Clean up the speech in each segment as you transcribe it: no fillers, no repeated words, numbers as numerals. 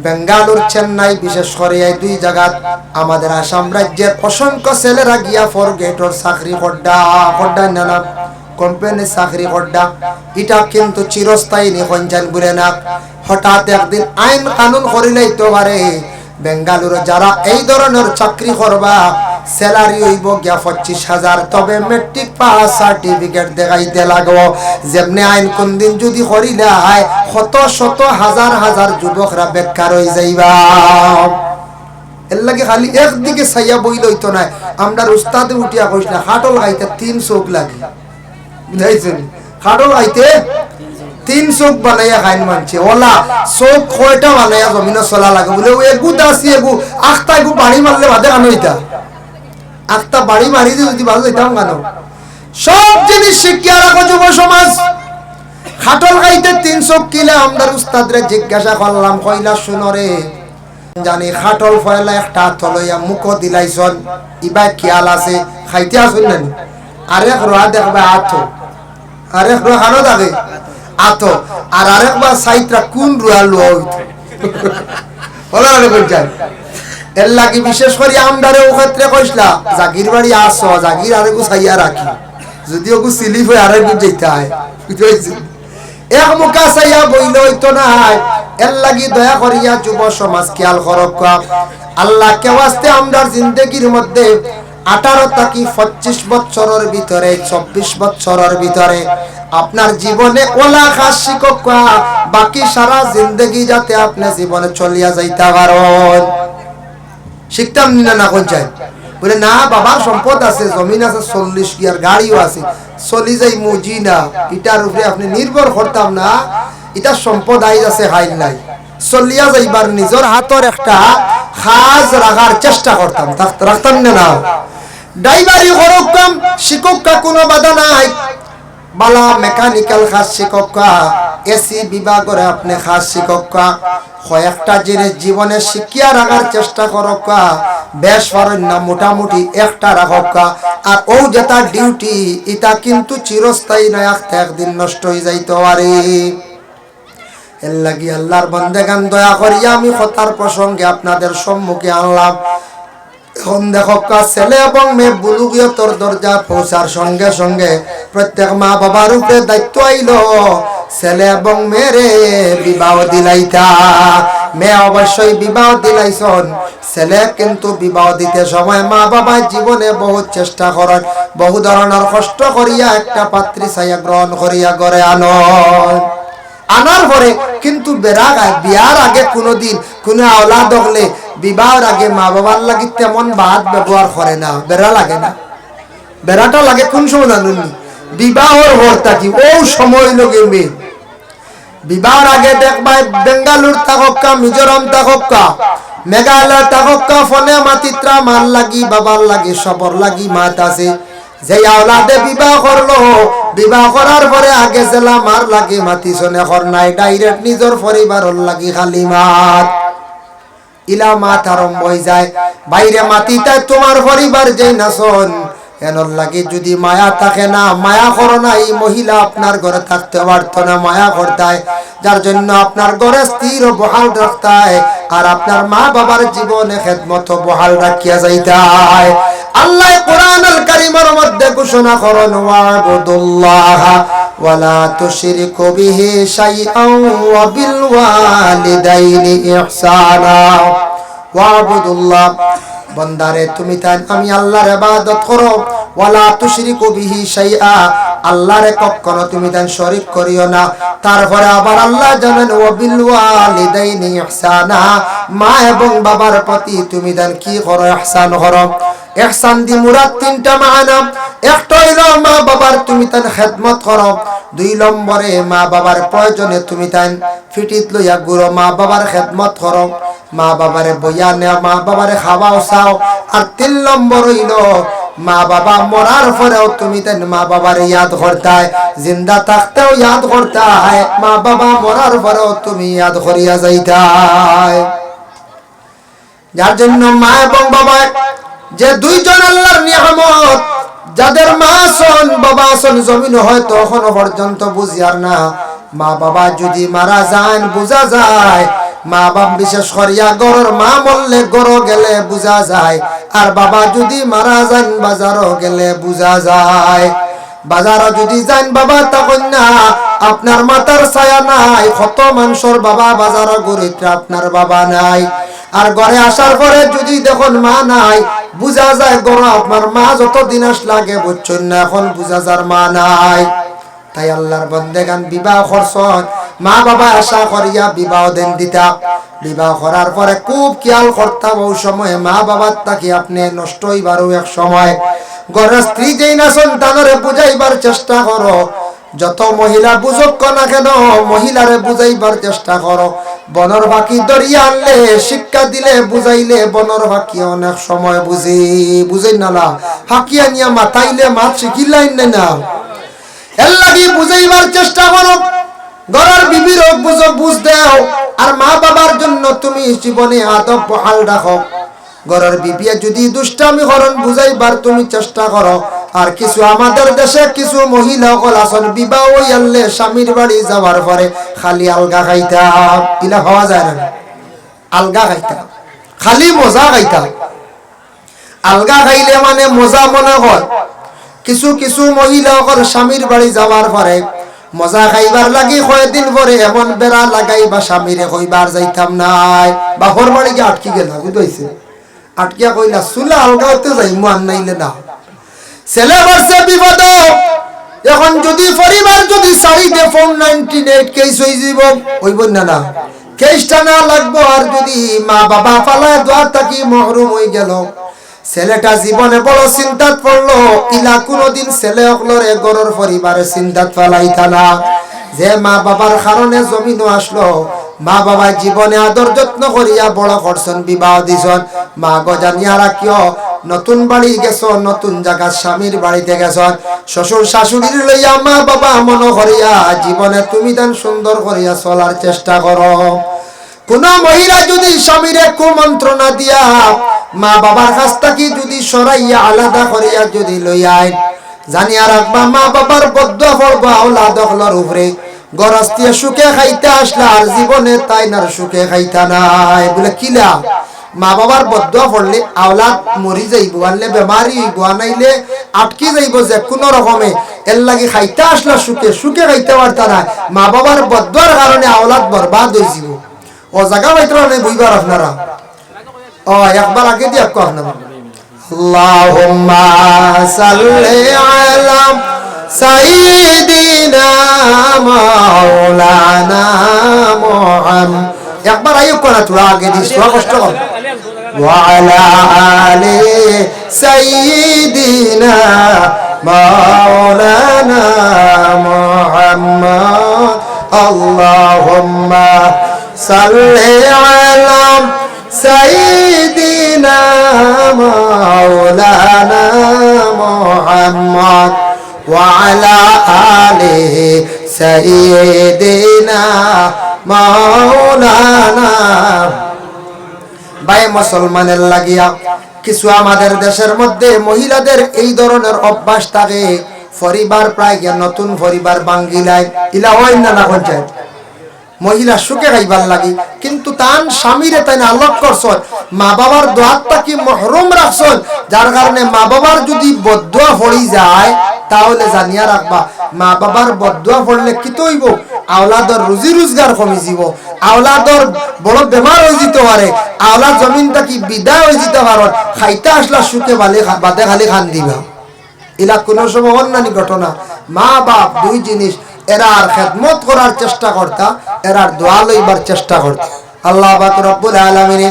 বেঙ্গালুরু চেন্নাই বিশেষ করে এই দুই জায়গা আমাদের আসাম রাজ্যের অসংখ্য ছেলেরা গিয়া ফরগেটর চাকরি করডা নানা কোম্পানি চাকরি করডা। এটা কিন্তু চিরস্থায়ী নিখঞ্জান বলে না, হঠাৎ একদিন আইন কানুন করিলেই তো পারে বেঙ্গালুরু যারা এই ধরনের চাকরি করবা স্যালারি হইব গিয়া 25,000, তবে মেট্রিক পাস সার্টিফিকেট দেখাইতে লাগবো। যেমনি আইন কোন দিন যদি করিলে হয় শত শত হাজার হাজার যুবকরা বেকার হয়ে যাইবা। এর লাগে খালি একদিকে ছাইয়া বইল হইতো না। আমরা উস্তাদে উঠিয়া কইস না খাটল গাইতে 3 চোখ লাগে, বুঝাইছেন? খাটল গাইতে 3 চোখ বানাইয়া খাইন মানছে। ওলা চোখ কয়টা বানাইয়া জমিনে চলা লাগে বলে ও এগু দাসি এগু আখতা এগু বাড়ি মারলে বাদে কানো হইতা, আখতা বাড়ি মারি যদি ভালো হইতাম কেন? সব জিনিস শিখিয়া রাখো যুব সমাজ। খাটল গাইতে 3 চোখ কিলে আমরা উস্তাদরে জিজ্ঞাসা করলাম, কইলা শুনরে জানি খাটল ফয়লা একটা তলইয়া মুখ দিলাইছন, ইবা খেয়াল আছে খাইতে আসুন না? আরেক রোয়া দেখবা আতো, আরেক রোয়া খানো থাকে আতো, আর আরেকবার সাইটরা কোন রোয়া লোয়া হইতো বলা বলছেন। এর লাগি বিশেষ করে আমদারে ও ক্ষেত্রে কইসলা জাগির বাড়ি আসো, জাগির আরেকু ছাইয়া রাখি, যদিও কু সিলিপ হয়ে আরেকু যেতে হয়, বুঝতে পারছি? এক মুখা চাইয়া বইল হইতো না। এর লাগি দয়া করিয়া যুব সমাজ খেয়াল করক। আল্লাহ কে ওয়াস্তে আমরার জিন্দেগির মধ্যে 18 থেকে 25 বছরের ভিতরে 24 বছরের ভিতরে আপনার জীবনে ওলা খাস শিক্ষক বাকি সারা জিন্দেগি যাতে আপনি জীবনে চলিয়া যাইতে পারেন। শিখতাম না কোন চাই বলে না বাবার সম্পদ আছে, জমিন আছে 40 গিয়ার গাড়িও আছে, চলি যাই মুজি না, এটার উপরে আপনি নির্ভর করতাম না। এটা সম্পদ আইজ আছে হাইল নাই, চলিয়া যাইবার নিজের হাতের একটা খাজ রাখার চেষ্টা করতাম, রাখতাম না। ড্রাইভারি করক কাম শিক্ষক কোনো বাধা নাই, বালা মেকানিক্যাল খাস শিক্ষক, এসি বিভাগের আপনি খাস শিক্ষক, কয়েকটা জিনিস জীবনে শিখিয়া রাখার চেষ্টা করক। বেশ পারেন না মোটামুটি একটা রাখক। আর ও যেটা ডিউটি এটা কিন্তু চিরস্থায়ী নয়, একদিন নষ্ট হয়ে যাইতে পারে। এর লাগি আল্লাহর বান্দাগান দয়া করিয়া আমি কথার প্রসঙ্গে আপনাদের সম্মুখে আনলাম। এখন দেখো ছেলে এবং মেয়ে বুলুগিয়তর দরজা পৌঁছার সঙ্গে সঙ্গে প্রত্যেক মা বাবার উপরে দায়িত্ব আইল ছেলে এবং মেয়েরে বিবাহ দিলাইতা। মেয়ে অবশ্যই বিবাহ দিলাইছন, ছেলে কিন্তু বিবাহ দিতে সময় মা বাবা জীবনে বহুত চেষ্টা করেন, বহু ধরনের কষ্ট করিয়া একটা পাত্রী ছাইয়া গ্রহণ করিয়া ঘরে আনার পরে কিন্তু বিয়ার আগে কোনোদিন কোনো আওলাদ হলে বিবাহের আগে মা বাবার লাগি তেমন ভাত ব্যবহার করে না, বেড়া লাগে না। বেড়াটা লাগে কোন সময় জানুন? বিবাহর ঘর থাকি ও সময় লগে মেয়ে বিবাহর আগে দেখবা বেঙ্গালুর থাকা, মিজোরাম থাকা, মেঘালয় থাকা, ফোনে মাতিত্রা মার লাগি বাবার লাগি সবর লাগি মাত আছে। যে আওলাদে বিবাহ করলো, বিবাহ করার পরে আগে জেলা মার লাগে মাতি শোনে কর নাই, ডাইরেক্ট নিজের পরিবারের লাগি খালি মাত ইলা মাত আরম্ভ হয়ে যায়। বাইরে মাতি তাই তোমার পরিবার যেই না শোন এনর লাগে যদি মায়া থাকে না, মায়া করো না, এই মহিলা আপনার ঘরে থাকতে পারত না, মায়া করতে, যার জন্য আপনার ঘরে স্থির ও বহাল রাখতে আর আপনার মা বাবার জীবনে খেদমত বহাল রাখিয়া যাইতে। আল্লাহ কোরআনুল কারীমের মধ্যে ঘোষণা করেন ওয়াবুদুল্লাহ ওয়ালা তুশরিকু বিহি শাইআন ওয়া বিল ওয়ালিদাইনি ইহসানা। ওয়াবুদুল্লাহ বন্দারে তুমি তাই আমি আল্লাহর ইবাদত করো, ওয়ালা তুশরিকু বিহি শাইআ আল্লাহরে কখনো তুমি তাই শরীক করিও না। তারপরে আবার আল্লাহ জানেন ওয়া বিল ওয়ালিদাইনি ইহসানা মা এবং বাবার প্রতি তুমি তাই কি করো? ইহসান করো। ইহসান দি মুরাদ তিনটা মানা। একটা হইলো মা বাবার তুমি তাই খেদমত করো, 2 নম্বরে মা বাবার প্রয়োজনে তুমি তাই ফিটিত লইয়া গুরো মা বাবার খেদমত করো, মা বাবারে বইয়া নেও, মা বাবারে খাওয়াও চাও। আর 3 নম্বর হইলো মা বাবা মরার পরেও তুমি তাই মা বাবারে ইয়াদ করতাই, জিন্দা থাকতেও ইয়াদ করতাই, মা বাবা মরার পরেও তুমি ইয়াদ করিয়া যাইতাই। যার জন্য মা এবং বাবা যে 2 জন আল্লাহর নিয়ামত, যাদের মা আছেন বাবা আছেন জমিন হয়তো এখনো পর্যন্ত বুঝিয়ার না, মা বাবা যদি মারা যান বোঝা যায় মা বাপ বিশেষ করিয়া গরর মা মরলে গরো গেলে বুঝা যায়, আর বাবা যদি মারা যান বাজারও গেলে বুঝা যায়। বাজারও যদি যান বাবা তখন না আপনার মাথার ছায়া নাই, কত মানুষের বাবা বাজারও ঘুরিতে আপনার বাবা নাই। আর ঘরে আসার পরে যদি দেখুন মা নাই, বুঝা যায় গরো আপনার মা যতদিন আস লাগে বুঝছেন না, এখন বুঝা যার মা নাই। তাই আল্লাহর বন্দেগান বিবাহ করছেন, মা বাবা আশা করিয়া বিবাহ দেন দিতা। বিবাহ করার পরে খুব খেয়াল করতাম ওই সময় মা বাবার তাকে আপনি নষ্ট হইবারও এক সময়। ঘরের স্ত্রী যেই না সন্তানরে বুঝাইবার চেষ্টা করো, যত মহিলা বুঝক না কেন মহিলারে বুঝাইবার চেষ্টা করো। বনর পাখি দরিয়া আনলে শিক্ষা দিলে বুঝাইলে বনর পাখি অনেক সময় বুঝেই না হাকিয়া নিয়া মাথাইলে মাছ শিখিলাইন না। এর লাগি বুঝাইবার চেষ্টা করো, ঘরের বিবির বুঝ দেও। আর মা বাবার জন্য তুমি জীবনে আদব বহাল রাখো। ঘরের বিবিয়া যদি দুষ্টামি করন বুঝাইবার তুমি চেষ্টা করো। আর কিছু আমাদের দেশে কিছু মহিলা সকল আছেন বিবাহ হইলে স্বামীর বাড়ি যাওয়ার পরে খালি আলগা খাইতা, ইলা হওয়া যায় না, আলগা খাইতা, খালি মজা খাইতা। আলগা খাইলে মানে মজা মনে হয়। কিছু কিছু মহিলা সকল স্বামীর বাড়ি যাওয়ার পরে মজা খাইবার লাগি কয়েকদিন পরে এমন বেড়া লাগাই বা স্বামীরে কইবার যাইতাম নাই, বা হর বাড়ি গিয়ে আটকি গেল, বুঝতে আটকিয়া কইলা চুলা আলগা হতে যাই মান নাইলে না। ছেলে বাড়ছে বিপদ, এখন যদি পরিবার যদি সারি দে 498 কেস হয়ে যাব হইব না, কেসটা না লাগবো। আর যদি মা বাবা ফালা দোয়া থাকি মহরুম হয়ে গেল, ছেলেটা জীবনে বড় চিন্তাত পড়লো। ইলা কোনদিন ছেলে অকলরে গরর পরিবারের চিন্তাত ফালাইতা না, যে মা বাবার কারণে জমিনও আসলো। মা বাবা জীবনে আদর যত্ন করিয়া বড় করছেন, বিবাহ দিছন। মা গজানিয়া রাখিও, নতুন বাড়ি গেছ, নতুন জায়গা স্বামীর বাড়িতে গেছ, শ্বশুর শাশুড়ির লইয়া মা বাবা মনে করিয়া জীবনে তুমি তান সুন্দর করিয়া চলার চেষ্টা করো। কোন মহিলা যদি স্বামীরে কুমন্ত্রণা দিয়া মা বাবার কাছ থেকে যদি সরাইয়া আলাদা করিয়া যদি লইয়ায়, জানিয়া রাখবা মা বাবার বদুয়া পড়বো আওলাদ হলর উপরে। গরস্তিয়া সুখে খাইতে আসলা আর জীবনে তাই না সুখে খাইতা নাই বলে কিলা। মা বাবার বদুয়া পড়লে আওলাদ মরি যাইব, আনলে বেমারি হইব, আনাইলে আটকি যাইব যে কোনো রকমে। এর লাগি খাইতে আসলা সুখে সুখে খাইতে পারতা না, মা বাবার বদুয়ার কারণে আওলাদ বরবাদ হয়ে যাব। ও জায়গা পাইতে নাই বুঝবার আপনারা। ও একবার আগে দিয়ে আপনারা আল্লাহুম্মা সাল্লি আলা সাইয়্যিদিনা মাওলানা মুহাম্মদ। একবার আইও কোনা তোরা আগে দিস, তোরা কষ্ট কর। ওয়া আলা আলি সাইয়্যিদিনা মাওলানা মুহাম্মদ। আল্লাহুম্মা সাল্লি আলা সাইয়্যিদিনা মাওলানা মুহাম্মদ ওয়া আলা আলিহি সাইয়্যিদিনা মাওলানা। ভাই মুসলমানের লাগিয়া কিছু আমাদের দেশের মধ্যে মহিলাদের এই ধরনের অভ্যাস থাকে, পরিবার প্রায় নতুন পরিবার বাঙ্গিলায় ইলা হয় না না পঞ্চায়েত মহিলা সুখে খাইবার লাগি, কিন্তু তান স্বামীরে তাই না আলোক করছন, মা বাবার দোয়াতটা কি মহরুম রাখছন, যার কারণে মা বাবার যদি বদুয়া পড়ি যায় তাহলে জানিয়া রাখবা মা বাবার বদুয়া পড়লে কি হইব, আওলাদর রুজি রোজগার কমি যাব, আওলাদর বড় বেমার হয়ে যেতে পারে, আওলাদ জমিনটা কি বিদায় হয়ে যেতে পারে। খাইতে আসলা সুখে বাদে খালি খান দিবা, এলা কোনো সময় অন্যান্য ঘটনা। মা বাপ দুই জিনিস, এরার খেদমত করার চেষ্টা করতা, এরার দোয়া লইবার চেষ্টা করতা। আল্লাহ পাক রব্বুল আলামিন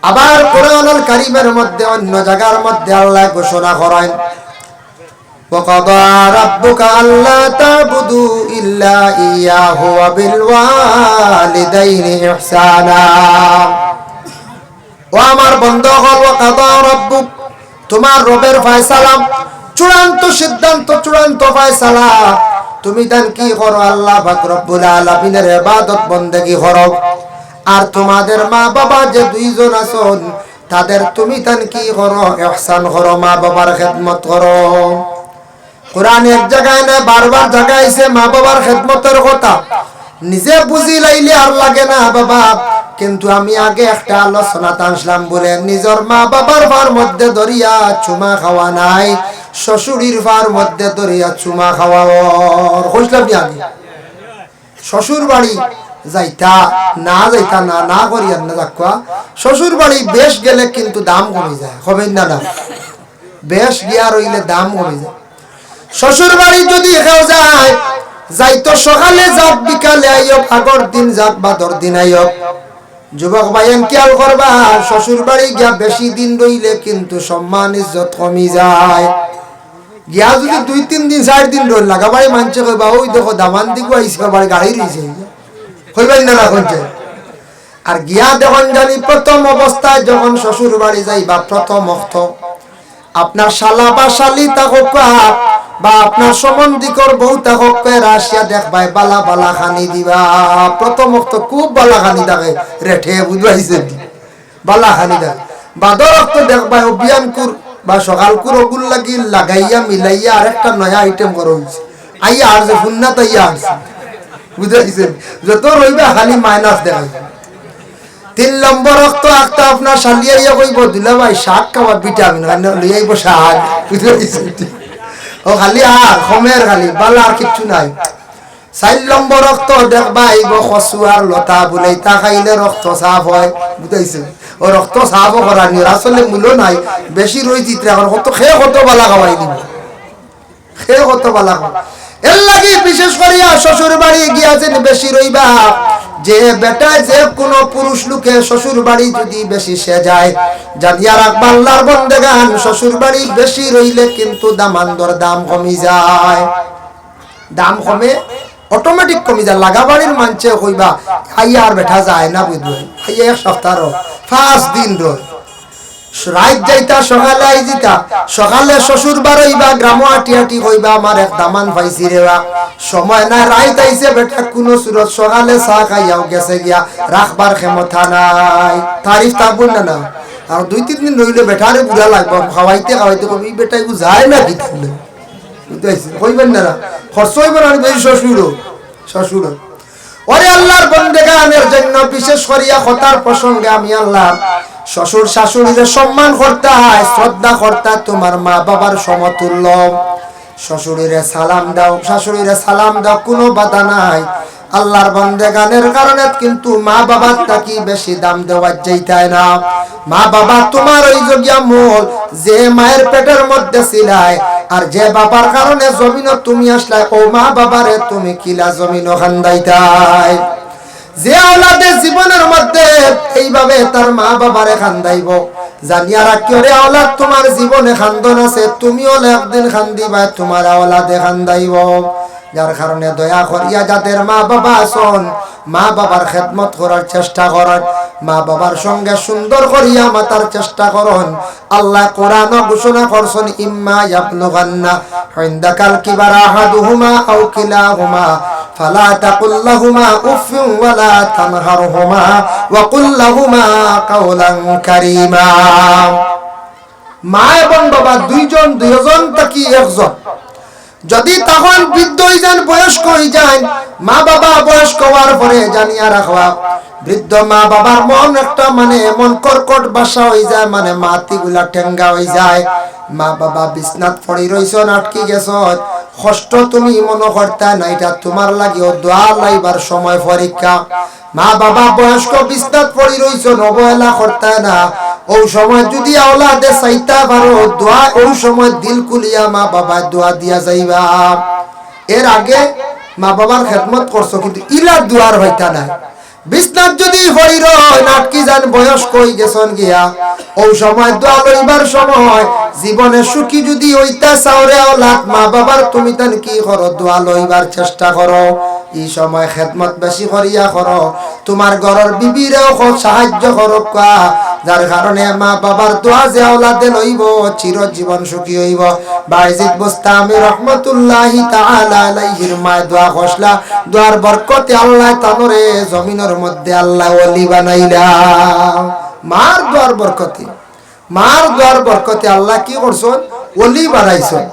আবার কোরআনুল কারীমের মধ্যে অন্য জায়গার মধ্যে আল্লাহ ঘোষণা করেন, ওয়াকাদা রাব্বুকা আল্লা তা'বুদু ইল্লা ইয়াহু ওয়া বিল ওয়ালিদাইনি ইহসানা। ও আমার বন্ধুগণ, ওয়াকাদা রাব্বুক, তোমার রবের ফয়সালা, চূড়ান্ত সিদ্ধান্ত, চূড়ান্ত ফয়সালা। তুমি দেন কি করো, আল্লাহ পাক রব্বুল আলামিনের ইবাদত বন্দেগী করো। আর তোমাদের মা বাবা যে দুইজন আছেন তাদের তুমি দেন কি করো, ইহসান করো, মা বাবার খেদমত করো। কোরআন এক জায়গায় না বারবার জায়গায় আইছে মা বাবার খেদমতের কথা। নিজে বুঝি লাইলে আর লাগে না বাবা। কিন্তু আমি আগে একটা আলোচনা টানছিলাম বলে নিজের মা বাবার ভার মধ্যে ধরিয়া চুমা খাওয়া নাই, শ্বশুরির ভার মধ্যে ধরিয়া চুমা খাওয়া কইছিলাম আগে। শ্বশুর বাড়ি যাইতা না যাইতা না না করিয়া না যাকুয়া, শ্বশুর বাড়ি বেশ গেলে কিন্তু দাম কমে যায়, হবেন না? না বেশ গিয়া রইলে দাম কমে যায়। শ্বশুর বাড়ি যদি কেউ যায়, যাইতো সকালে যাক বিকালে আইয়ক, আগর দিন যাক বাদর দিন আইয়ক। যুবক ভাইয়েন খেয়াল করবা, শ্বশুর বাড়ি গিয়া বেশি দিন রইলে কিন্তু সম্মান ইজ্জত কমি যায়। গিয়া যদি 2-3 দিন 4 দিন রইল লাগা বাড়ি মানছে কইবা ওই দেখো দামান দিগো আইসা বাড়ি গাড়ি রইছে, কইবেন না কোনছে। আর গিয়া দেখুন জানি প্রথম অবস্থায় যখন শ্বশুর বাড়ি যাইবা, প্রথম অর্থ আপনার শালা বা শালি থাকুক বা আপনার সম্বন্ধিকর বউ থাকুক, রাশিয়া দেখবাই বালা বালা খানি দিবা। প্রথম অর্থ খুব বালা খানি থাকে রেঠে, বুঝবাইছে? বালা খানি থাকে। বাদর অর্থ দেখবাই অভিয়ান কুর বা সকাল কুর ওগুল লাগি লাগাইয়া মিলাইয়া আরেকটা নয়া আইটেম করা হয়েছে, আইয়া আসছে ফুন্না তাইয়া আসছে, বুঝাইছেন? যত রইবা খালি মাইনাস দেখাই। 3 নম্বর অক্ত একটা আপনার শালিয়া কইব দিলা ভাই শাক খাওয়া ভিটামিন লই আইব শাক, বুঝাইছেন? ও খালি আর খমের খালি বালা আর কিচ্ছু নাই। 4 নম্বর রক্ত দেখবা আইব কচু আর লতা বলে, তা খাইলে রক্ত সাফ হয়, বুঝাইছেন? ও রক্ত সাফ করার নিয়ে আসলে মূল্য নাই, বেশি রই চিত্রা কত খেয়ে কত বালা খাওয়াই দিব, খেয়ে কত বালা খাওয়া। এর লাগি বিশেষ করিয়া শ্বশুর বাড়ি গিয়াছেন বেশি রইবা। যে বেটা যে কোনো পুরুষ লোকে শ্বশুর বাড়ি যদি বেশি সে যায়, জানিয়া রাখবা আল্লাহর বন্দেগান, শ্বশুর বাড়ি বেশি রইলে কিন্তু দামান্দর দাম কমি যায়। দাম কমে অটোমেটিক কমি যায়। লাগা বাড়ির মানছে কইবা আইয়া আর বেটা যায় না, বুঝবেন? আইয়া 1 সপ্তাহ 5 দিন রয়, রাত যাইতা সকালে আই জিতা, সকালে শ্বশুর বাড়াইবা গ্রাম আটি আটি কইবা আমার এক দামান পাইছি রে বা, সময় না রাত আইছে বেটা কোনো সুরত সকালে চা খাইয়াও গেছে গিয়া রাখবার ক্ষমতা নাই। তারিফ থাকবো না? আর 2-3 দিন রইলে বেটারে বুড়া লাগবে, খাওয়াইতে খাওয়াইতে কবি বেটা এগু যায় না কি থাকলে, বুঝতে কইবেন না? খরচ হইব না বেশি শ্বশুর। ওরে আল্লাহর বন্দেগানের জন্য বিশেষ করিয়া কথার প্রসঙ্গে আমি আল্লাহ শ্বশুর শাশুড়ির সম্মান করতে হয়, শ্রদ্ধা করতে, তোমার মা বাবার সমতুল্য। শ্বশুরিরে সালাম দাও, শাশুড়িরে সালাম দাও, কোনো বাধা নাই। আল্লাহর বন্দেগানের কারণে কিন্তু মা বাবার থাকি বেশি দাম দেওয়া যাইতায় না। মা বাবা তোমার ওই যোগ্য মূল, যে মায়ের পেটের মধ্যে ছিলাই আর যে বাবার কারণে জমিনও তুমি আসলাই, ও মা বাবারে তুমি কিলা জমিনও খান্দাইতাই। যে আওলাদে জীবনের মধ্যে এইভাবে তার মা বাবারে খান্দাইব, জানিয়া রাখিও রে আওলাদ তোমার জীবনে খান্দন আছে, তুমিও একদিন খান্দিবা, তোমার আওলাদে খান্দাইব। যার কারণে দয়া করিয়া যাদের মা বাবা আছেন, মা বাবার খেদমত করার চেষ্টা করেন, মা বাবার সঙ্গে সুন্দর করিয়া মাতার চেষ্টা করেন। আল্লাহ কোরআন ঘোষণা করছেন, ইম্মা ইয়াবলুগান্না ইনদাকাল কিবারা আহাদুহুমা আও কিলাহুমা ফালা তাকুল লাহুমা উফফিন ওয়ালা তানহারহুমা ওয়া কুল লাহুমা কাওলান কারীমা। মা এবং বাবা দুইজন থাকি একজন যদি তখন বৃদ্ধ হয়ে যান, বয়স্ক হয়ে যান, মা বাবা বয়স্ক হওয়ার পরে জানিয়া রাখবা বৃদ্ধ মা বাবার মন একটা মানে এমন কর্কট বাসা হয়ে যায়, মানে মাটিগুলা ঠেঙ্গা হয়ে যায়। মা বাবা বিছনাত পড়ি রইছ, আটকি গেছ, কষ্ট তুমি মনে করতে না, এটা তোমার লাগিও দোয়া লাইবার সময় পরীক্ষা। মা বাবা বয়স্ক বিছনাত পড়ি রইছ, অবহেলা করতে না, ওই সময় যদি আওলাদে চাইতা পারো দোয়া, ওই সময় দিল কুলিয়া মা বাবা দোয়া দিয়া যাইবা। এর আগে মা বাবার খেদমত করছো কিন্তু ইলা দোয়ার হইতা না। বিছনাত যদি হই রয় নাটকি যান বয়স্ক হই গেছন গিয়া, ওই সময় দোয়া লইবার সময় জীবনে সুখী যদি হইতা চাওরে আওলাদ, মা বাবার তুমি তান কি করো, দোয়া লইবার চেষ্টা করো। এই সময় খেদমত বেশি করিয়া করো, তোমার ঘরের বিবিরেও সাহায্য করো, যার কারণে মা বাবার দোয়া যে আওলাদে লইব চিরজীবন সুখী হইব। বাইজিদ বুস্তামি রহমাতুল্লাহি তাআলা আলাইহির মা দোয়া করলা, দোয়ার বরকতে আল্লাহ তানরে জমিনের মধ্যে আল্লাহ ওলি বানাইলা। মার দোয়ার বরকতে, মার দোয়ার বরকতে আল্লাহ কি করছেন, ওলি বানাইছেন।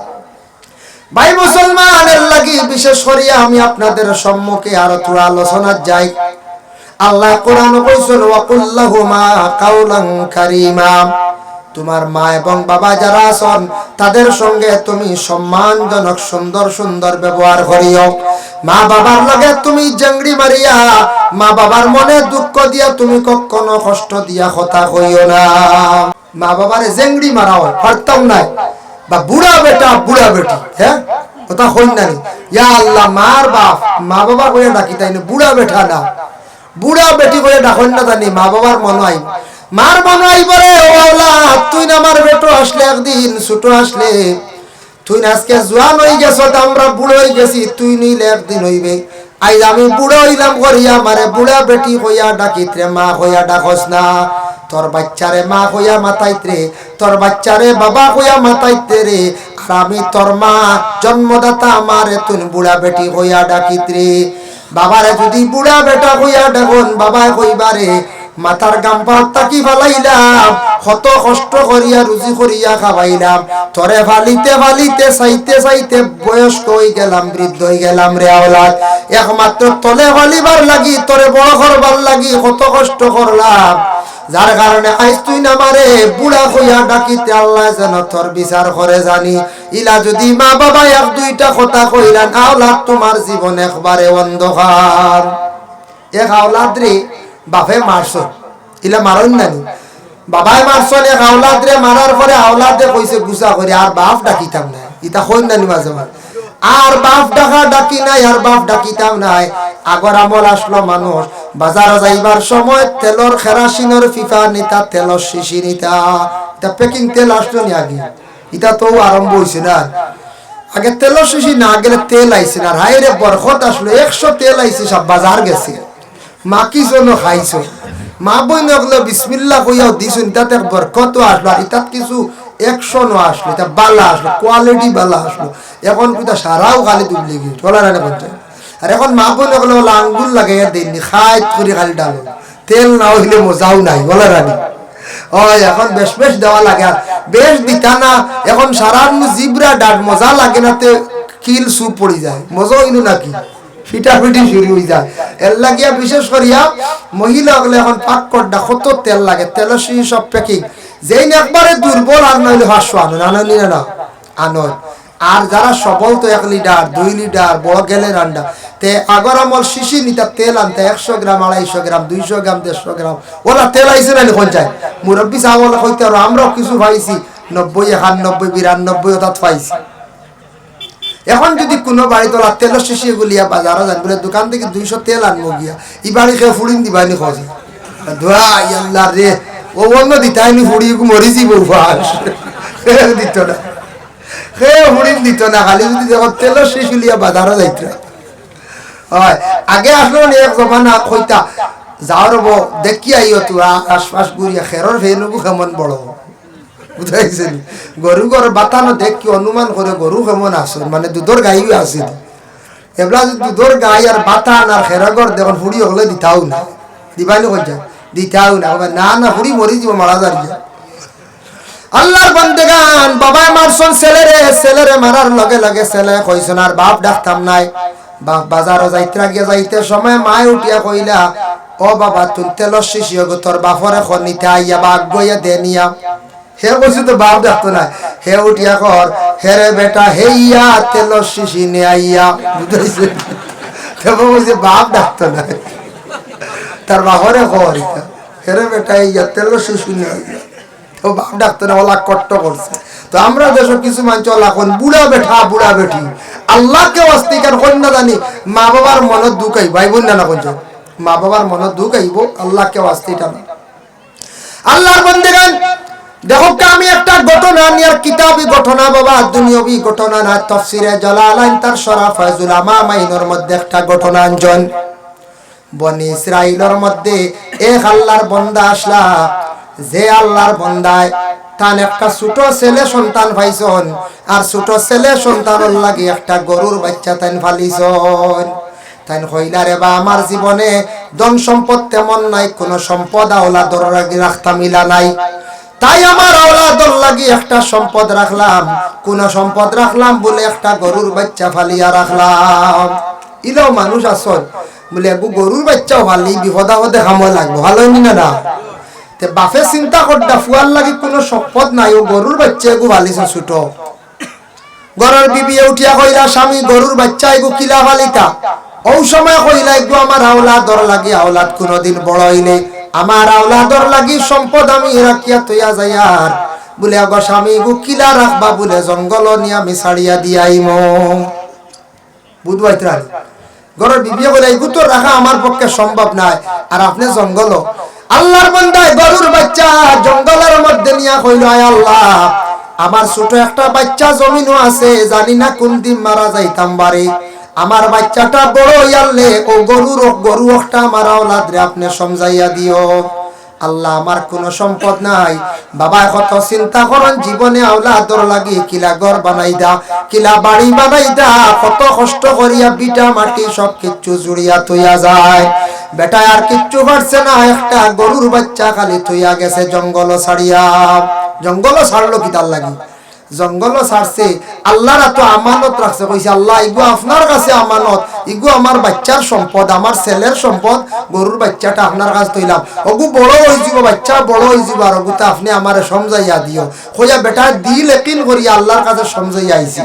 ভাই মুসলমানের লাগি বিশেষ করিয়া আমি আপনাদের সম্মুখে আরো থোড়া আলোচনা যাই। আল্লাহ কোরআন কইছেন ওয়াকুল্লাহুমা কাওলান কারীমা, তোমার মা এবং বাবা যারা আছেন তাদের সঙ্গে তুমি সম্মানজনক সুন্দর সুন্দর ব্যবহার করিও। মা বাবার লগে তুমি জেংড়ি মারিয়া মা বাবার মনে দুঃখ দিয়া তুমি কখনো কষ্ট দিয়া কথা কইও না। মা বাবারে জেংড়ি মারা হয় পারতাম নাই, বা বুড়া বেটা বুড়া বেটি, হ্যাঁ কথা কই না, ইয়া আল্লাহ মার বাপ মা বাবা কইয়া ডাকি তাই না, বুড়া বেটা না বুড়া বেটি কইয়া ডাকন না জানি, মা বাবার মনে হয় মার মনে হয় বলে ও আওলাদ তুই না আমার বেটো আসলে একদিন ছোট আসলে, তুই না আজকে জোয়ান হয়ে গেছ আমরা বুড়ো হয়ে গেছি, তুই নিলে একদিন হইবে। আজ আমি বুড়ো হইলাম করিয়া মারে বুড়া বেটি কইয়া ডাকিত্রে মা কইয়া ডাকস না, তোর বাচ্চারে মা কইয়া মাতাইত্রে, তোর বাচ্চারে বাবা কইয়া মাতাইতে রে, আর আমি তোর মা জন্মদাতা আমারে তুই বুড়া বেটি কইয়া ডাকিত্রে। বাবারে যদি বুড়া বেটা কইয়া ডাকন বাবায় কইবারে মাথার গাম্পা তাকি ফালাইলাম, কত কষ্ট করিয়া রুজি করিয়া খাওয়াইলাম, তোরে ফালিতে ফালিতে চাইতে চাইতে বয়স্ক হয়ে গেলাম, বৃদ্ধ হয়ে গেলাম রে আওলাদ, একমাত্র তলে ফালিবার লাগি তোরে বড় করবার লাগি কত কষ্ট করলাম, যার কারণে আজ তুই না মারে বুড়া কইয়া ডাকিতে আল্লাহ যেন তোর বিচার করে জানি। ইলা যদি মা বাবা এক দুইটা কথা কইলেন আওলাদ তোমার জীবন একবারে অন্ধকার। এক আওলাদ রে বাপে মারছো, ইলা মারন নানি, বাবাই মারছো এক আওলাদ রে মারার পরে আওলাদে কইছে গুছা করে আর বাপ ডাকিতাম না, ইটা কই নানি মাঝে মাঝে আর বাপ ডাকা ডাকি নাই আর বাপ ডাকিতাম নাই। আগর আমল আসলো মানুষ বাজার যাইবার সময় তেলর কেরাসিনের ফিফা নিতা, তেলর শিশি নিতা, এটা প্যাকিং তেল আসলো নি আগে, এটা তো আরম্ভ হয়েছে না, আগে তেলর শিশি না গেলে তেল আইছে না, হাই রে বরকত আসলো 100 তেল আইছে সব বাজার গেছে, মা কি জন্য খাইছো, মা বই নগলো বিসমিল্লাহ কইয়াও দিছুন, তাতে বরকত আসলো, আর ইতাত কিছু 100 নো আসলো, এটা বালা আসলো, কোয়ালিটি বালা আসলো, এখন কিটা সারাও খালি ডুপ্লিকেট চলা রানে করছে। আর এখন মা বই নগলো আঙ্গুল লাগাইয়া দেননি খাইত করে খালি ডালো, তেল না হইলে মজাও নাই বলা রানি। ওই এখন বেশ বেশ দেওয়া লাগে, আর বেশ দিতা না এখন সারার জিবরা ডাট মজা লাগে না, তে কিল সুপ পড়ে যায়, মজা হইল নাকি ফিটাফিটি শুরু হয়ে যায়। এর লাগিয়া বিশেষ করিয়া মহিলা হলে এখন পাক করডা কত তেল লাগে, তেলের শিশি সব প্যাকিং, যেই একবারে দুর্বল আর নইলে 500 আনো না না আনো, আর যারা সবল তো 1 লিটার 2 লিটার বড় গেলে রান্না তে আগর আমল শিশি নিতা তেল আনতে 100 গ্রাম 250 গ্রাম 200 গ্রাম 150 গ্রাম ওলা তেল আইছে না কোন যায় মুরব্বী সাহেব কইতে আর আমরাও কিছু পাইছি 90 91 92 অর্থাৎ পাইছি। এখন যদি কোনো বাড়ি তোলা তেলের শিশি গুলিয়া বাজারে যান বলে দোকান থেকে 200 তেল আনবো গিয়া ই বাড়ি খেয়ে ফুড়িন দিবানি খোঁজে ধোয়া আল্লাহ রে ও অন্য দিতাইনি ফুড়ি মরি যাব ফাস দিত না, সে ফুড়িন দিত না, খালি যদি যখন তেলের শিশি লিয়া বাজারে যাইত হয়। আগে আসলো এক জমানা কইতা যাও রব দেখি আইও তোরা আশপাশ ঘুরিয়া খেরর ফেনবু কেমন বড় বুঝাইছেন, গরু গরু বাতানো দেখি অনুমান করে গরু কেমন আসন, মানে দুধর গাইও আছে, এবার যদি দুধর গাই আর বাতান আর খেরাগর দেখুন ফুড়ি হলে দিতাও না, দিবানি কই যায় দিতাও না, না না ফুড়ি মরি যাব মারা যারিয়া। আল্লাহর বান্দেগান বাবাই মারছন ছেলেরে মারার লগে লগে ছেলে কইছন আর বাপ ডাকতাম নাই, বাপ বাজারও যাইতে সময় মায় উঠিয়া কইলা ও বাবা তুই তেলর শিশি গো তোর বাপরে খনিতে আইয়া বাঘ গইয়া দে নিয়া, হে বলছি তো বাপ ডাকতো না, হে উঠিয়া কর হেরে বেটা হেইয়া তেলর শিশি নে আইয়া, বুঝাইছে বলছে বাপ ডাকতো না, তার বাপরে কর হেরে বেটা ইয়া তেলর শিশি নে আইয়া, তো বাপ ডাকতো না, ওলা কট্ট করছে। তো আমরা দেশ কিছু মানুষ এখন বুড়া বেঠা বুড়া বেঠি আল্লাহকে অস্তিকার কন্যা জানি মা বাবার মনত দুঃখ আইব ভাই বোন না কোন মা বাবার মনত দুঃখ আইব আল্লাহকে অস্তিটা না। আল্লাহর বান্দাগান দেখো আমি একটা ঘটনা নিয়ে কিতাবি ঘটনা বাবা দুনিয়াবি ঘটনা না, তাফসীরে জালালাইন তার শরা ফায়জুল আমামাইনের মধ্যে একটা ঘটনা আনজন। বনি ইসরাইলের মধ্যে এক আল্লাহর বান্দা আসলা, যে আল্লাহর বান্দায় তান একটা ছোট ছেলে সন্তান পাইছন, আর ছোট ছেলে সন্তানের লাগি একটা গরুর বাচ্চা তাই ফালিছন। তাই কইলা রে বা আমার জীবনে ধন সম্পদ তেমন নাই, কোনো সম্পদ আওলা দর রাখতা মিলা নাই, তাই আমার আওলাদর লাগি একটা সম্পদ রাখলাম, কোন সম্পদ রাখলাম বলে একটা গরুর বাচ্চা ফালিয়া রাখলাম। ইলাও মানুষ আসল বলে গরুর বাচ্চাও ফালি বিপদা হতে খামো লাগবো, ভালো না না তে বাপে চিন্তা করতা ফুয়ার লাগি কোনো সম্পদ নাই, ও গরুর বাচ্চা এগু ফালিছে ছোট। গরুর বিবি উঠিয়া কইলা স্বামী গরুর বাচ্চা এগু কিলা ফালিতা? ও সময় কইলা এগু আমার আওলাদর লাগি, আওলাদ কোনদিন বড় হইলে আমার আওলাদর লাগি সম্পদ আমি রাখিয়া তৈয়া যাইয়ার বলে আগো স্বামী গু কিলা রাখবা বলে জঙ্গল নিয়ে আমি ছাড়িয়া দিয়াইম। বুঝবাইত্রা গরুর বিবি বলে এগু তো রাখা আমার পক্ষে সম্ভব নাই, আর আপনি জঙ্গল আল্লাহর বান্দায় গরুর বাচ্চা জঙ্গলের মধ্যে নিয়া কইল আয় আল্লাহ আমার ছোট একটা বাচ্চা জমিনও আছে, জানি না কোন দিন মারা যাইতাম বারে, আমার বাচ্চাটা বড় হইয়ালে ও গরু একটা আমার আওলাদ রে আপনি সমঝাইয়া দিও। আল্লাহ আমার কোনো সম্পদ নাই, বাবা কত চিন্তা করেন জীবনে আওলাদর লাগি কিলা ঘর বানাই দা, কিলা বাড়ি বানাই দা, কত কষ্ট করিয়া বিটা মাটি সব কিচ্ছু জুড়িয়া থইয়া যায়, বেটা আর কিচ্ছু পারছে না, একটা গরুর বাচ্চা খালি থইয়া গেছে জঙ্গল ছাড়িয়া। জঙ্গল ছাড়লো কি তার লাগি? জঙ্গল ছাড়ছে আল্লাহর এত আমানত রাখছে, কইছে আল্লাহ ইগু আপনার কাছে আমানত, ইগু আমার বাচ্চার সম্পদ, আমার ছেলের সম্পদ, গরুর বাচ্চাটা আপনার কাছে তৈলাম, ওগু বড় হয়ে যাব, বাচ্চা বড় হয়ে যাব, আর ওগুতে আপনি আমারে সমঝাইয়া দিও। কইয়া বেটা দিল একিন করিয়া আল্লাহর কাছে সমঝাইয়া আইছি।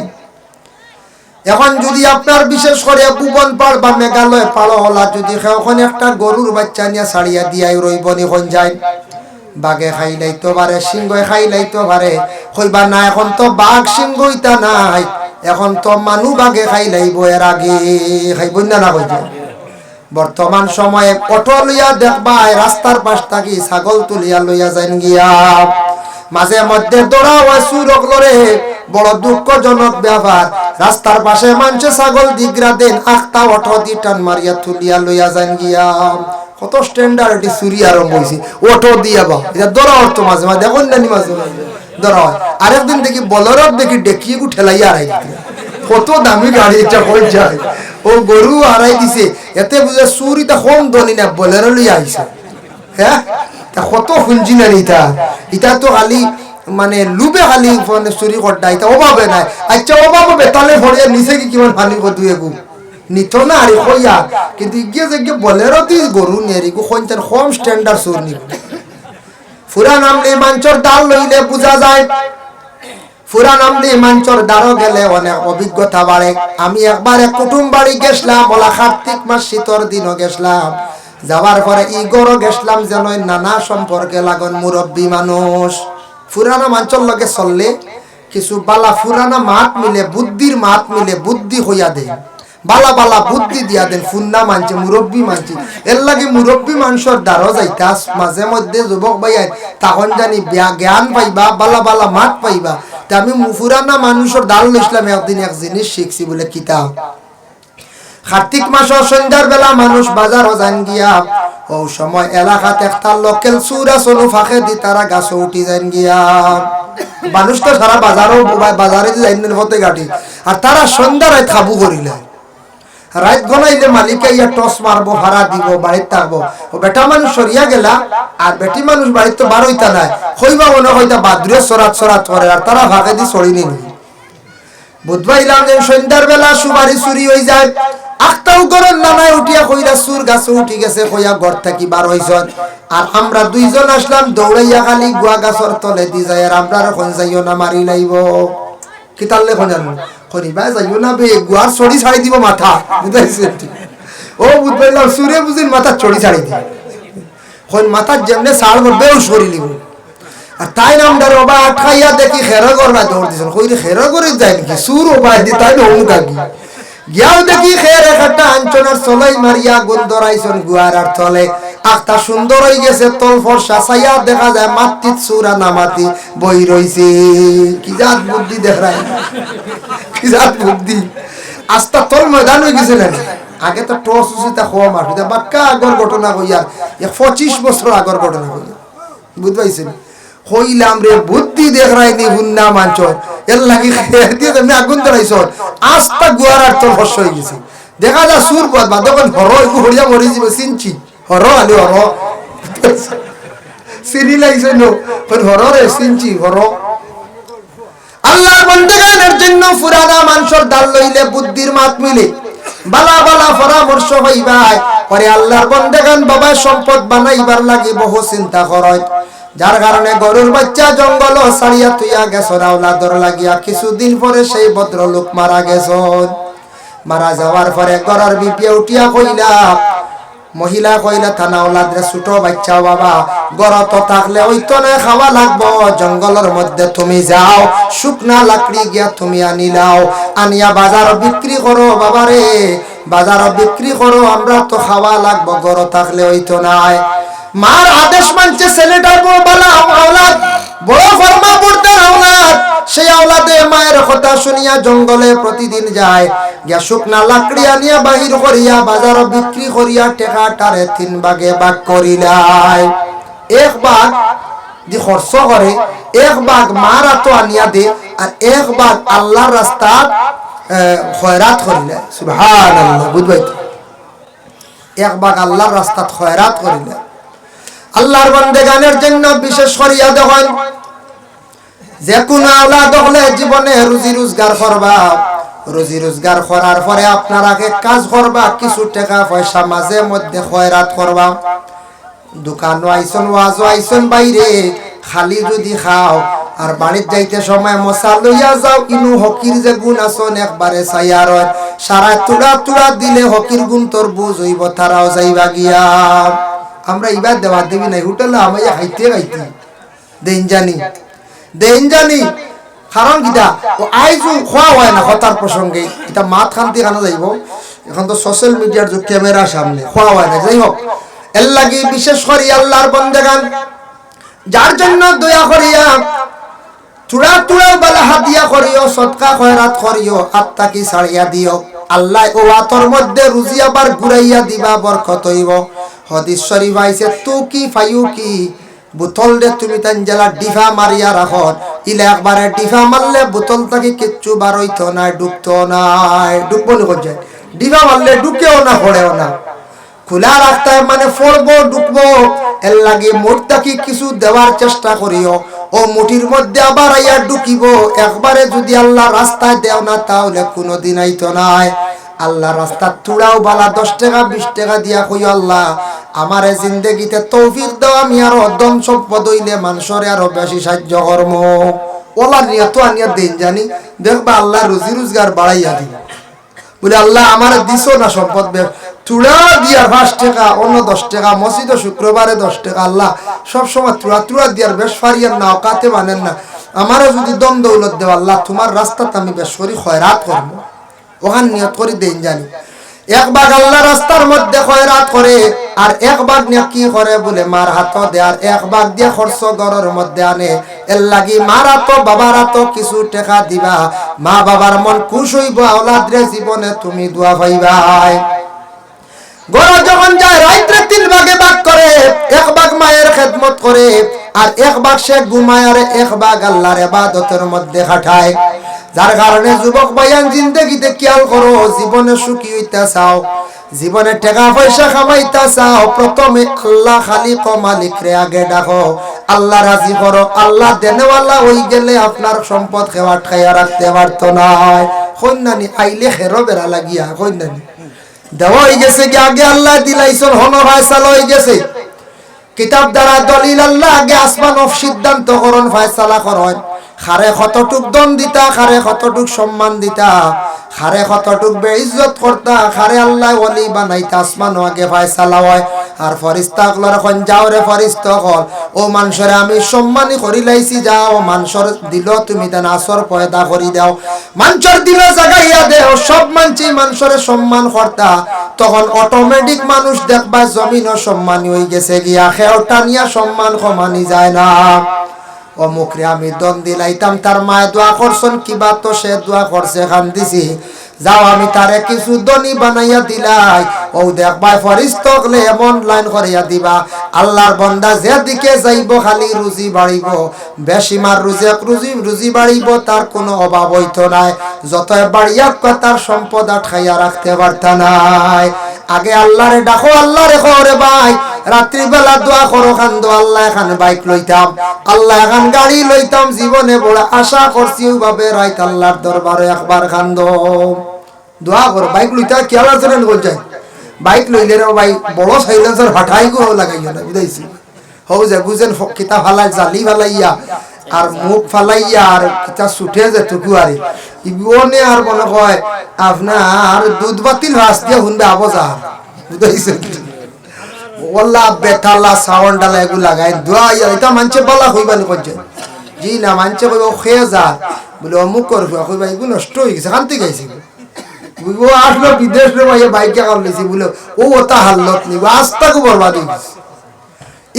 এখন যদি আপনার বিশেষ করে ভুবন পাড় বা মেঘালয় পাড় হলা যদি ওখানে একটা গরুর বাচ্চা নিয়ে ছাড়িয়া দিয়াই রইবনি কোন যায়, বাঘে খাই লাইতে পারে, সিংহে খাই লাইতে পারে, কইবা না এখন তো বাঘ সিংহ ইতা নাই, এখন তো মানুষ বাঘে খাই লাইব, এর আগে খাইব না না কইতে। বর্তমান সময়ে অটো লইয়া দেখবা রাস্তার পাশ থাকি ছাগল তুলিয়া লইয়া যাইন গিয়া, মাঝে মধ্যে দৌড়া হয় সুরক লরে, বড় দুঃখজনক ব্যাপার, রাস্তার পাশে মানুষে ছাগল দিগরা দেন আখতা অটো দি টান মারিয়া তুলিয়া লইয়া যাইন গিয়া। কত স্ট্যান্ডার্ড এটি চুরি আরম্ভ হয়েছে, অটো দিয়া বা এটা দরা অর্থ মাঝে মাঝে দেখুন না মাঝে মাঝে দরা হয়। আরেকদিন দেখি বলরব দেখি ডেকিয়ে গু ঠেলাইয়া হারাই দিতে, কত দামি গাড়ি এটা হয়ে যায়, ও গরু হারাই দিছে, এতে বুঝে চুরিটা কম ধনী না বলেরো লইয়া আইছে। হ্যাঁ কত শুনছি না ইটা, ইটা তো খালি মানে লুবে খালি চুরি করটা, এটা অভাবে নাই। আচ্ছা অভাব হবে তাহলে ভরিয়া নিচে কি কিমান ফানি কদু এগু নিত না আর কইয়া, কিন্তু ইগে যে বলেরো তুই গরু নেরি গো কইতেন কম স্ট্যান্ডার্ড চুর নিব। ফুরা নামলে মাঞ্চর ডাল লইলে বোঝা যায়, ফুরা নামলে মাঞ্চর ডালও গেলে অনেক অভিজ্ঞতা বাড়ে। আমি একবার এক কুটুম বাড়ি গেছিলাম, বলা কার্তিক মাস শীতর দিনও গেছিলাম, যাবার পরে ইগরও গেছিলাম, যেন নানা সম্পর্কে লাগন মুরব্বী মানুষ। ফুরানা মাঞ্চর লগে চললে কিছু বালা ফুরানা মাত মিলে, বুদ্ধির মাত মিলে, বুদ্ধি হইয়া দেয়, বালা বালা বুদ্ধি দিয়া দেন, ফুন্না মানছে মুরব্বী মানছে, এর লাগে মুরব্বী মানুষের দ্বারা যাইতা মাঝে মধ্যে যুবক ভাইয়া তখন জানি জ্ঞান পাইবা, বালা বালা মাত পাইবা। তা আমি ফুরানা মানুষের দাল লইছিলাম, একদিন এক জিনিস শিখছি বলে কিতাব। কার্তিক মাসের সন্ধ্যার বেলা মানুষ বাজার যান গিয়া, ও সময় এলাকাত একটা লোকেল চুরা চলু ফাঁকে দি তারা গাছে উঠি যান গিয়া। মানুষ তো সারা বাজারও বাজারে যাইন হতে গাড়ি, আর তারা সন্ধ্যা রাত খাবু করিলে, রাত গনাইলে মালিকে ইয়া টস মারবো, ভাড়া দিব, বাড়িতে থাকবো। ও বেটা মানুষ সরিয়া গেলা, আর বেটি মানুষ বাড়িতে তো বার হইতা নাই, কইবা মনে হইতা বাদ্রে সরাত সরাত করে, আর তারা ফাঁকে দি চড়ি নিল। বুধবাইলাম যে সন্ধ্যার বেলা সুবারি চুরি হয়ে যায়, আখতাও গরম নানায় উঠিয়া কইরা সুর গাছে উঠি গেছে, কইয়া ঘর থাকি বার হইছন। আর আমরা দুইজন আসলাম দৌড়াইয়া খালি গুয়া গাছর তলে দি যায়, আর আমরা এখন যাইও না মারি লাইব কি তারলে এখন জানো করিবা যাইও না বে, গুয়ার চড়ি ছাড়ি দিব মাথা, বুঝাইছে? ও বুঝবাইলাম সুরে বুঝিন মাথা চড়ি ছাড়ি দিব, কোন মাথার যেমনে ছাড়ব বেউ সরি লিব। আর তাই নামদার ওবা আটকাইয়া দেখি খেরা করবা দৌড় দিছেন, কইরে খেরা করে যায় নাকি সুর ওবা দি তাই নৌকা কি গিয়াও দেখি খের একটা আঞ্চনার চলাই মারিয়া গন্ধরাইছন গুয়ার আর তলে। আখটা সুন্দর হয়ে গেছে, তল ফর্সা ছাইয়া দেখা যায় মাটিত সুরা নামাতি বই রইছে। কি জাত বুদ্ধি দেখায়, কি জাত বুদ্ধি। আস্তা তল ময়দান হয়ে গেছে না, আগে তো টস উচিতা খোয়া মারত বাক্কা আগর ঘটনা কইয়ার 25 বছর আগর ঘটনা কইয়া, বুঝতে পাইছেন? কইলাম রে বুদ্ধি দেখায় নি হুন্না মাঞ্চর, এর লাগি খের দিয়ে তুমি আগুন ধরাইছ, আস্তা গুয়ার আর তোর ফর্স হয়ে গেছে। দেখা যায় সুর বাদ দেখুন হর একটু হরিয়া মরি যাবে, চিনছি হর আলি হর চিনি লাইছে নো হররে চিনছি হর আল্লাহর বান্দাগানের জন্য পুরানা মানুষের দাল লইলে বুদ্ধির মাত মিলে বালা বালা পরামর্শ হইবাই পরে আল্লাহর বান্দাগান বাবা সম্পদ বানাইবার লাগি বহু চিন্তা করয় যার কারণে গরুর বাচ্চা জঙ্গল ছাড়িয়া তুইয়া গেছর আওলাদর লাগিয়া কিছুদিন পরে সেই ভদ্রলোক মারা গেছন মারা যাওয়ার পরে গরার বিপিয়া উঠিয়া কইলা মহিলা কইলা থানা ওলাদরে ছোট বাচ্চা বাবা গরত থাকলে ওইতো না খাওয়া লাগবো জঙ্গলের মধ্যে তুমি যাও শুকনা লাকড়ি গিয়া তুমি আনিলাও আনিয়া বাজার বিক্রি করো বাবারে বাজার বিক্রি করো আমরা তো খাওয়া লাগবো গর থাকলে ওইতো নাই মার আদেশ মানছে ছেলেটার বলা আওলাদ বড় ফরমা পড়তে আওলাদ সেই আওলাদে মায়ের কথা শুনিয়া জঙ্গলে প্রতিদিন যায় গিয়া শুকনা লাকড়ি আনিয়া বাহির করিয়া বাজার বিক্রি করিয়া টেকাটারে 3 ভাগে ভাগ করিলাই এক ভাগ দি খরচ করে এক ভাগ মার তো আনিয়া দে আর এক ভাগ আল্লাহর রাস্তা খয়রাত করিলে সুবহানাল্লাহ বুঝবাই এক ভাগ আল্লাহর রাস্তা খয়রাত করিলে আল্লাহর বান্দাগানের জন্য বিশেষ করিয়া দেখেন যে কোন আওলাদ হলে জীবনে রুজি রোজগার করবা রুজি রোজগার করার পরে আপনার আগে কাজ করবা কিছু টাকা পয়সা মাঝে মধ্যে খয়রাত করবা দোকানও আইসন ওয়াজও আইসন বাইরে খালি যদি খাও আর বাড়িতে যাইতে সময় মশা লইয়া যাও ইনু হকির যে গুণ আসন একবারে চাইয়ার সারা তুড়া তুড়া দিলে হকির গুণ তোর বুঝ হইব তারাও যাইবা গিয়া আমরা ইবার দেওয়া দেবি নাই হোটেলে আমাইয়া খাইতে খাইতে দেন জানি কারণ কিটা ও আইজু খোয়া হয় না হতার প্রসঙ্গে এটা মাত খান্তি খানা যাইব এখন তো সোশ্যাল মিডিয়ার যুগ ক্যামেরার সামনে খোয়া হয় না যাই হোক এর লাগি বিশেষ করি আল্লাহর বান্দাগান যার জন্য দয়া করিয়া চূড়া চূড়া বালা হাতিয়া করিও সদকা খয়রাত করিও আত্মাকে ছাড়িয়া দিও আল্লাহ ও আতর মধ্যে রুজি আবার ঘুরাইয়া দিবা বরকত হইব হাদিস শরীফ আইছে তু কি ফায়ু কি বোতল দে তুমি তান জেলা ডিফা মারিয়া রাখো ইলে একবারে ডিফা মারলে বোতল থেকে কিচ্ছু বার হইতো না ডুবতো না ডুববো না যায় ডিফা মারলে ঢুকেও না পড়েও না খোলা রাখতে মানে ফড়বো ডুববো এর লাগে মোটটাকে কিছু দেওয়ার চেষ্টা করিও ও মুঠির মধ্যে আবার আইয়া ঢুকিব একবারে যদি আল্লাহ রাস্তায় দেও না তাহলে কোনোদিন আইতো নাই আল্লাহ রাস্তা তুড়াও বালা 10 টাকা 20 টাকা দিয়া কই আল্লাহ আমারে জিন্দেগিতে তৌফিক দাও আমি আরো দম সম্পদ হইলে মানুষরে আরো বেশি সাহায্য করব ওলা নিয়ত আনিয়া দেন জানি দেখবা আল্লাহ রুজি রোজগার বাড়াইয়া দিবে বলে আল্লাহ আমারে দিছো না সম্পদ তুড়া দিয়ার 5 টাকা অন্য 10 টাকা মসজিদে শুক্রবারে 10 টাকা আল্লাহ সব সময় তুড়া তুড়া দিয়ার বেশ ফারিয়ার না কাতে মানেন না আমারে যদি দম দৌলত দেও আল্লাহ তোমার রাস্তাতে আমি বেশ করি খয়রাত করব ওখান নিয়ত করি দেন জানি এক ভাগ আল্লাহ রাস্তার মধ্যে খয়রাত করে আর এক ভাগ নিয়ে কি করে বলে মার হাত দে আর এক ভাগ দিয়ে খরচ ঘরের মধ্যে আনে এর লাগি মার হাত বাবার হাত কিছু টাকা দিবা মা বাবার মন খুশ হইব আওলাদরে জীবনে তুমি দোয়া পাইবাই গরো যখন যায় রাত্রে 3 ভাগে ভাগ করে এক ভাগ মায়ের খেদমত করে আর এক ভাগ সে ঘুমায় আর এক ভাগ আল্লাহর ইবাদতের মধ্যে খাটায় যার কারণে যুবক ভাইয়ান জিন্দেগিতে খেয়াল করো জীবনে সুখী হইতা চাও জীবনে টাকা পয়সা কামাইতা চাও প্রথমে আল্লাহ খালিক ও মালিক রে আগে ডাকো আল্লাহ রাজি করো আল্লাহ দেনেওয়ালা হই গেলে আপনার সম্পদ খেওয়া খাইয়া রাখতে পারতো না কন্যানি আইলে খেরো বেড়া লাগিয়া কন্যানি দেওয়া হয়ে গেছে কি আগে আল্লাহ দিলাইছন হন ফয়সালা হয়ে গেছে কিতাব দ্বারা দলিল আল্লাহ আগে আসমান অফ সিদ্ধান্ত করন ফয়সালা করন খারে কতটুক দন দিতা খারে কতটুক সম্মান দিতা খারে কতটুক বেইজ্জত করতা খারে আল্লাহ ওলি বানাইতা আসমান আগে ফয়সালা হয় আর ফেরেশতা গুলোর কোন যাও রে ফেরেশতা কল ও মানুষরে আমি সম্মানই করি লাইছি যাও মানুষর দিল তুমি দেন আসর পয়দা করি দাও মানুষর দিল জাগাইয়া দেও সব মানছি মানুষরে সম্মান করতা তখন অটোমেটিক মানুষ দেখবা জমিনও সম্মানী হয়ে গেছে গিয়া খেওটা নিয়া সম্মান কমানি যায় না ও মুখরে আমি দন দিলাইতাম তার মায়ে দোয়া করছেন কিবা তো সে দোয়া করছে খান দিছি যাও আমি তারে কিছু দনি বানাইয়া দিলাই ও দেখবা ফেরেশতা গলে এমন লাইন করিয়া দিবা আল্লাহর বান্দা যেদিকে যাইব খালি রুজি বাড়িব বেশি মার রুজি বাড়িব তার কোনো অভাব হইতো নাই যতই বাড়িয়া তার সম্পদ আটকাইয়া রাখতে পারতা নাই আগে আল্লাহরে ডাকো, আল্লাহরে করে ভাই রাত্রি বেলা দোয়া করো, কান্দো আল্লাহ এখান বাইক লইতাম, আল্লাহ এখান গাড়ি লইতাম, জীবনে বড় আশা করছি ওইভাবে রাইত আল্লাহর দরবারে একবার কান্দো দোয়া করো। বাইক লইতা কি আল্লাহ চলেন বলছেন, বাইক লইলে রে ভাই বড় সাইলেন্সার ফাটাই গো লাগাইও না, বুঝাইছি হও যে বুঝেন কিতা ফালাই জালি ফালাইয়া আর মুখ ফালাইয়া আর কিতা ছুটে যে টুকুয়ারি ইবনে আর মনে হয় আপনার দুধ বাতিল হাস দিয়ে হুনবে আবজা, বুঝাইছেন ওয়াল্লাহ বেতালা সাউন্ড ডালা এগুলো লাগাই দোয়া এটা মানছে বলা হইবানি করছে জি না মানছে কইব খেয়ে যা বলে অমুক করবে কইবা এগুলো নষ্ট হয়ে গেছে কান্তি গাইছি ও আসলো বিদেশ রে ভাই বাইকে কামলেছি বলে ও ওটা হাল্লত নিব আস্তাকে বরবাদ হয়ে গেছে।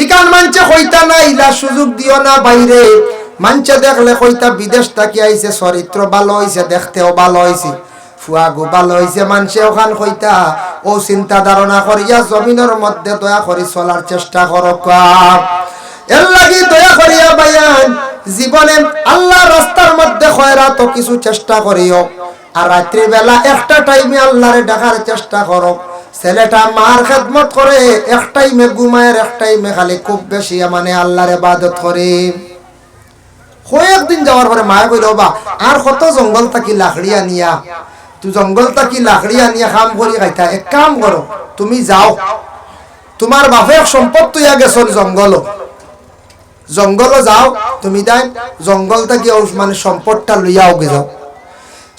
ইকান মানছে কইতা না ইলা সুযোগ দিও না বাইরে, মানছে দেখলে কইতা বিদেশ থাকি আইছে চরিত্র ভালো হইছে, দেখতেও ভালো হইছে, ফুয়াগো ভালো হইছে, মানছে ওখান কইতা ও চিন্তা ধারণা করিয়া জমিনের মধ্যে দয়া করি চলার চেষ্টা করো। এর লাগি দয়া করিয়া বায়ান জীবনে আল্লাহ রাস্তার মধ্যে খয়রাত কিছু চেষ্টা করিও, আর রাত্রি বেলা একটা টাইমে আল্লাহরে ডাকার চেষ্টা করো। ছেলেটা মার খেদমত করে, এক টাইমে ঘুমায়, এক টাইমে খালি খুব বেশি মানে আল্লাহর ইবাদত করে। কয়েকদিন যাওয়ার পরে মায়ে কইল বা আর কত জঙ্গল থাকি লাকড়ি আনিয়া, তুই জঙ্গল থাকি লাকড়ি আনিয়া কাম করি খাইতা, এক কাম করো তুমি যাও, তোমার বাপে সম্পদ তুইয়া গেছ জঙ্গল, জঙ্গল যাও তুমি তাই জঙ্গল থেকে মানে সম্পদটা লইয়াও গে যাও।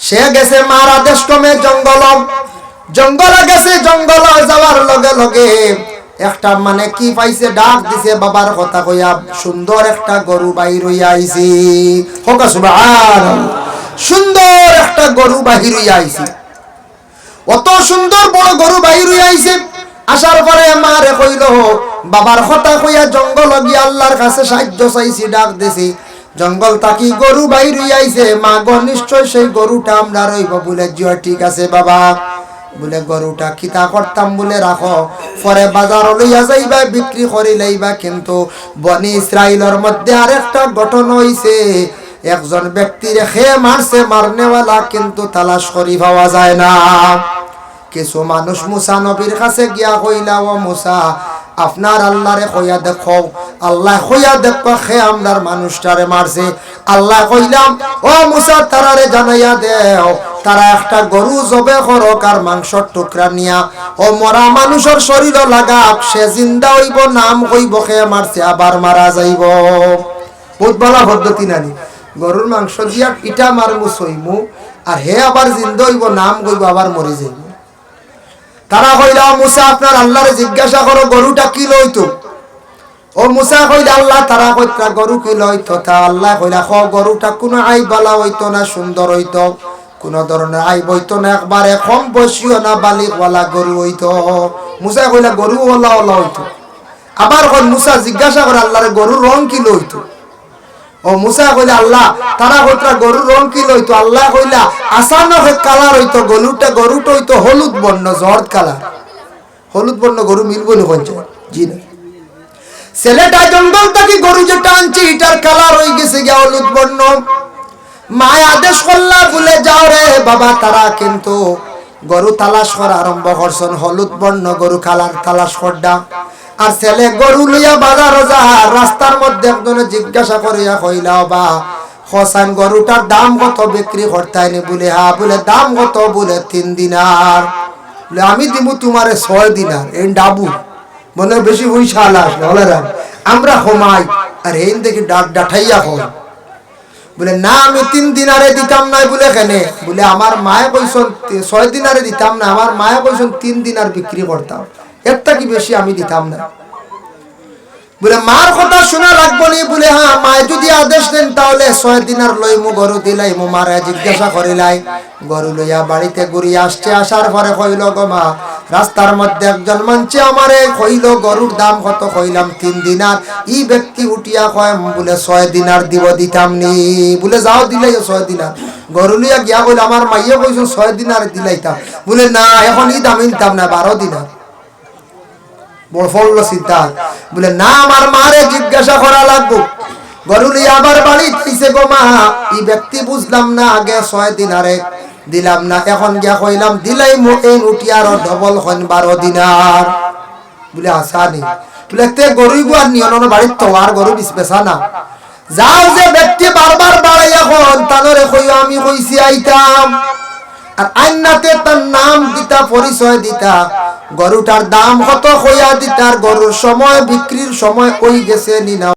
সে গেছে মার আদেশ ক্রমে জঙ্গলে গেছে, জঙ্গল যাওয়ার লগে লগে একটা মানে কি পাইছে ডাক দিছে বাবার কথা কইয়া, সুন্দর একটা গরু বাহির হইয়া আইছি, হোকা সুবহানাল্লাহ, সুন্দর একটা গরু বাহির হইয়া আইছি, অত সুন্দর বড় গরু বাহির হইয়া আইছে। আসার পরে মারে কইল বাবার কথা কইয়া জঙ্গল গিয়া আল্লাহর কাছে সাহায্য চাইছি, ডাক দিছি, জঙ্গল তাকি গরু বাইর আইছে, মা গো নিশ্চয় সেই গরুটা আমরা রইব বলে জিও ঠিক আছে বাবা, বলে গরুটা খিতা করতাম বলে রাখো, পরে বাজার লইয়া যাইবা বিক্রি করি লইবা। কিন্তু বনি ইসরাইলের মধ্যে আরেকটা ঘটনা হইছে, একজন ব্যক্তির খেয়ে মারছে মারনেওয়ালা, কিন্তু তালাশ করি পাওয়া যায় না। কিছু মানুষ মুসা নবীর কাছে গিয়া কইলা ও মুসা আপনার আল্লাহরে কইয়া দেখো, আল্লাহ কইয়া দেখো খে আমরার মানুষটারে মারছে। আল্লাহ কইলাম ও মুসা তারারে জানাইয়া দেও, তারা একটা গরু জবে করক আর মাংসর টুকরা নিয়া ও মরা মানুষের শরীর লাগাক, সে জিন্দা হইব, নাম কইব খে মারছে, আবার মারা যাইব। বহুত বলা পদ্ধতি নানি, গরুর মাংস দিয়া ইটা মারমু সইমু আর হে আবার জিন্দা হইব, নাম কইব, আবার মরে যাইব। তারা কইলা মুসা আপনার আল্লাহরে জিজ্ঞাসা করো গরুটা কি লইতো। ও মুসা কইলা আল্লাহ, তারা কইতা গরু কি লইতো। তা আল্লাহ কইলা খ গরুটা কোনো আইব বালা হইতো না, সুন্দর হইতো, কোন ধরনের আইব হইতো না, একবারে কম বয়সীও না, বালিকওয়ালা গরু হইতো। মুসা কইলা গরু ওলা ওলা হইতো। আবার কই মুসা জিজ্ঞাসা করে আল্লাহরে গরুর রং কি লইতো। ও মুসা কইলা আল্লাহ, তারা কইতা গরুর রং কি লইতো। আল্লাহ কইলা আসানক কালার হইতো, গরুটা হইতো হলুদ বর্ণ, জর্দ কালার। হলুদ বর্ণ গরু মিলবো না কইছে জি না। ছেলেটা জঙ্গল থেকে গরু যেটা আনছে এটার কালার হয়ে গেছে গিয়া হলুদ বর্ণ। মায় আদেশ করলা বলে যাও রে বাবা, তারা কিন্তু গরু তালাশ করা আরম্ভ করছেন, হলুদ বর্ণ গরু কালার তালাশ করডা। আর ছেলে গরু লইয়া বাজার যা, রাস্তার মধ্যে একজনে জিজ্ঞাসা করিয়া কইলা বা হোসেন গরুটার দাম কত বিক্রি করতাইনি। বলে হ্যাঁ। বলে দাম কত। বলে 3 দিনার। বলে আমি দিব তোমারে 6 দিনার। এই ডাবু মনে বেশি পয়সা আসলে হলে আমরা কমাই আর এই দেখি ডাঠাইয়া হয়। বলে না আমি 3 দিনারে দিতাম না। বলে কেনে। বলে আমার মায়ে কইছেন 6 দিনারে দিতাম না, আমার মায়ে কইছেন 3 দিনার বিক্রি করতাম, একটা কি বেশি আমি দিতাম না। বলে মার কথা শোনা লাগবো নি। বলে হ্যাঁ, মায়ে যদি আদেশ দেন তাহলে 6 দিনার লইমু গরু দিলাইমু। মারা জিজ্ঞাসা করিলাই, গরু লইয়া বাড়িতে ঘুরিয়ে আসছে। আসার পরে কইল গো মা, রাস্তার মধ্যে একজন মানছে আমারে কইল গরুর দাম কত। কইলাম 3 দিনার। ই ব্যক্তি উঠিয়া কয় বলে 6 দিনার দিব, দিতাম নি। বলে যাও দিলাই 6 দিনার। গরু লইয়া গিয়া কইল আমার মাইয়া কইছো 6 দিনার দিলাইতাম। বলে না এখন ই দাম নিতাম না, 12 দিনার। বলে না আমার মারে জিজ্ঞাসা করা লাগবো। গরু লিয়ে আবার বাড়ি দিছে গো মা। এই ব্যক্তি বুঝলাম না আগে 6 দিনারে দিলাম না, এখন গিয়া কইলাম দিলাই মো এই উঠি আর ডবল হন 12 দিনার বলে আসানি বলে তে গরুই গুয়ার নিয়ন বাড়ির তো আর গরু বেচা না যাও যে ব্যক্তি বারবার বাড়াই এখন তানরে কইও আমি কইছি আইতাম আর আইনাতে তার নাম দিতা পরিচয় দিতা গরুটার দাম কত কইয়া দিতার গরুর সময় বিক্রির সময় কই গেছে নি না